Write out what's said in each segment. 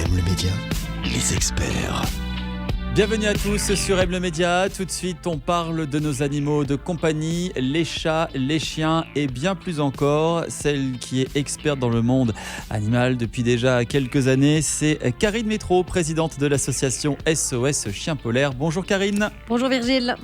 M le Média, les experts. Bienvenue à tous sur M le Média. Tout de suite, on parle de nos animaux de compagnie, les chats, les chiens et bien plus encore. Celle qui est experte dans le monde animal depuis déjà quelques années, c'est Karine Métro, présidente de l'association SOS Chiens Polaires. Bonjour Karine. Bonjour Virgile.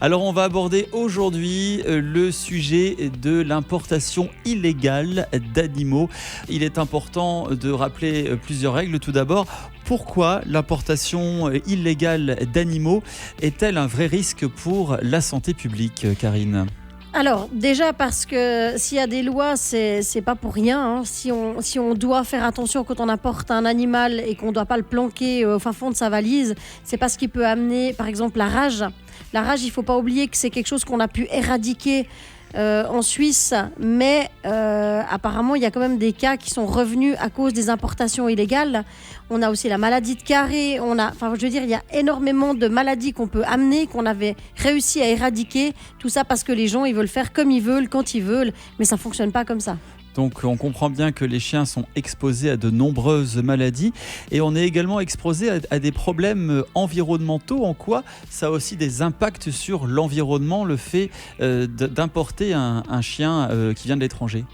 Alors on va aborder aujourd'hui le sujet de l'importation illégale d'animaux. Il est important de rappeler plusieurs règles. Tout d'abord, pourquoi l'importation illégale d'animaux est-elle un vrai risque pour la santé publique, Karine ? Alors déjà parce que s'il y a des lois, c'est pas pour rien. Si on doit faire attention quand on apporte un animal et qu'on ne doit pas le planquer au fin fond de sa valise, c'est parce qu'il peut amener par exemple la rage. La rage, il ne faut pas oublier que c'est quelque chose qu'on a pu éradiquer en Suisse, mais apparemment il y a quand même des cas qui sont revenus à cause des importations illégales. On a aussi la maladie de Carré, il y a énormément de maladies qu'on peut amener, qu'on avait réussi à éradiquer, tout ça parce que les gens ils veulent faire comme ils veulent, quand ils veulent, mais ça ne fonctionne pas comme ça. Donc on comprend bien que les chiens sont exposés à de nombreuses maladies et on est également exposé à des problèmes environnementaux. En quoi ça a aussi des impacts sur l'environnement, le fait d'importer un chien qui vient de l'étranger ?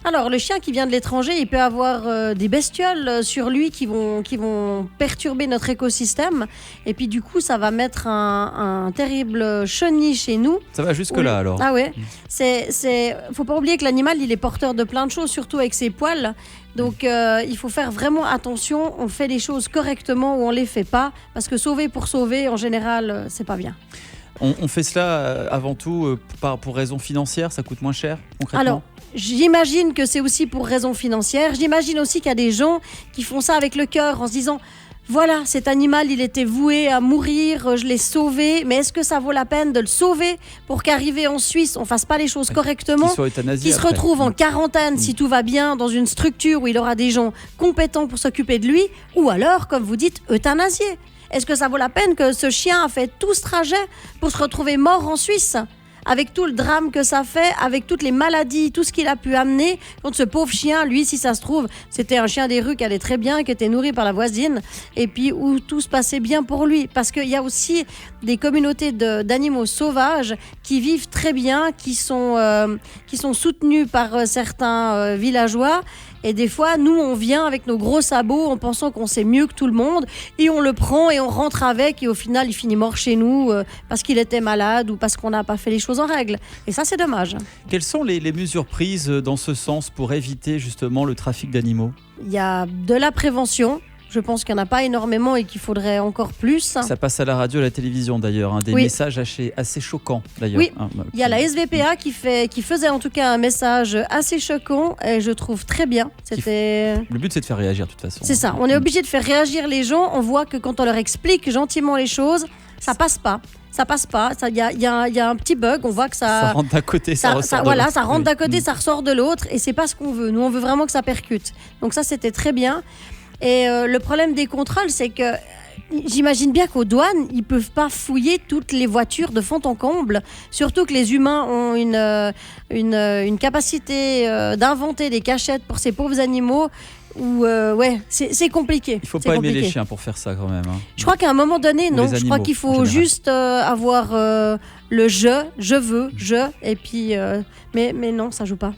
Alors, le chien qui vient de l'étranger, il peut avoir des bestioles sur lui qui vont perturber notre écosystème. Et puis, du coup, ça va mettre un terrible chenil chez nous. Ça va jusque-là, alors ? Ah ouais. Faut pas oublier que l'animal, il est porteur de plein de choses, surtout avec ses poils. Donc, il faut faire vraiment attention. On fait les choses correctement ou on les fait pas. Parce que sauver pour sauver, en général, c'est pas bien. On fait cela avant tout pour raisons financières, ça coûte moins cher, concrètement ? Alors, j'imagine que c'est aussi pour raisons financières. J'imagine aussi qu'il y a des gens qui font ça avec le cœur en se disant « Voilà, cet animal, il était voué à mourir, je l'ai sauvé, mais est-ce que ça vaut la peine de le sauver pour qu'arrivé en Suisse, on ne fasse pas les choses correctement ?» Qu'il soit euthanasié Qu'il se retrouve en quarantaine si tout va bien dans une structure où il aura des gens compétents pour s'occuper de lui, ou alors, comme vous dites, euthanasié. Est-ce que ça vaut la peine que ce chien a fait tout ce trajet pour se retrouver mort en Suisse ? Avec tout le drame que ça fait, avec toutes les maladies, tout ce qu'il a pu amener. Contre ce pauvre chien, lui, si ça se trouve, c'était un chien des rues qui allait très bien, qui était nourri par la voisine, et puis où tout se passait bien pour lui. Parce qu'il y a aussi des communautés d'animaux sauvages qui vivent très bien, qui sont soutenus par certains villageois. Et des fois, nous, on vient avec nos gros sabots en pensant qu'on sait mieux que tout le monde et on le prend et on rentre avec et au final, il finit mort chez nous parce qu'il était malade ou parce qu'on n'a pas fait les choses en règle. Et ça, c'est dommage. Quelles sont les mesures prises dans ce sens pour éviter justement le trafic d'animaux ? Il y a de la prévention. Je pense qu'il n'y en a pas énormément et qu'il faudrait encore plus. Ça passe à la radio, à la télévision d'ailleurs, des messages assez choquants d'ailleurs. Oui, il y a la SVPA qui faisait en tout cas un message assez choquant et je trouve très bien. Le but c'est de faire réagir de toute façon. C'est ça, on est obligé de faire réagir les gens. On voit que quand on leur explique gentiment les choses, ça passe pas. Ça passe pas, il y a un petit bug, on voit que ça rentre d'un côté, ça ressort de l'autre. Ça rentre d'un côté, ça ressort de l'autre et c'est pas ce qu'on veut. Nous, on veut vraiment que ça percute. Donc ça, c'était très bien. Et le problème des contrôles, c'est que j'imagine bien qu'aux douanes, ils ne peuvent pas fouiller toutes les voitures de fond en comble. Surtout que les humains ont une capacité d'inventer des cachettes pour ces pauvres animaux. C'est compliqué. Il ne faut pas aimer les chiens pour faire ça quand même. Je crois qu'à un moment donné, non. Je crois qu'il faut juste avoir le je veux, et puis... mais non, ça ne joue pas.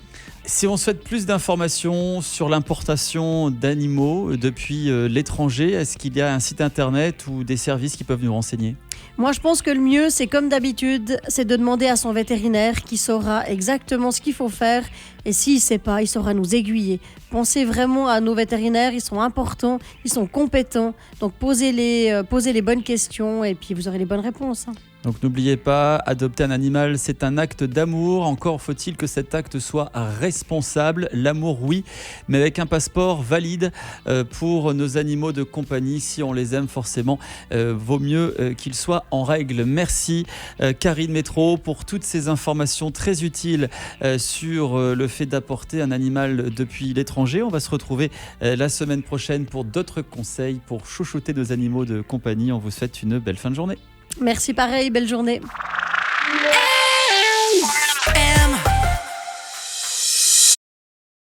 Si on souhaite plus d'informations sur l'importation d'animaux depuis l'étranger, est-ce qu'il y a un site internet ou des services qui peuvent nous renseigner ? Moi, je pense que le mieux, c'est comme d'habitude, c'est de demander à son vétérinaire qui saura exactement ce qu'il faut faire. Et s'il ne sait pas, il saura nous aiguiller. Pensez vraiment à nos vétérinaires, ils sont importants, ils sont compétents. Donc, posez les bonnes questions et puis vous aurez les bonnes réponses. Donc n'oubliez pas, adopter un animal, c'est un acte d'amour. Encore faut-il que cet acte soit responsable. L'amour, oui, mais avec un passeport valide pour nos animaux de compagnie. Si on les aime, forcément, vaut mieux qu'ils soient en règle. Merci Karine Métro pour toutes ces informations très utiles sur le fait d'apporter un animal depuis l'étranger. On va se retrouver la semaine prochaine pour d'autres conseils pour chouchouter nos animaux de compagnie. On vous souhaite une belle fin de journée. Merci pareil, belle journée.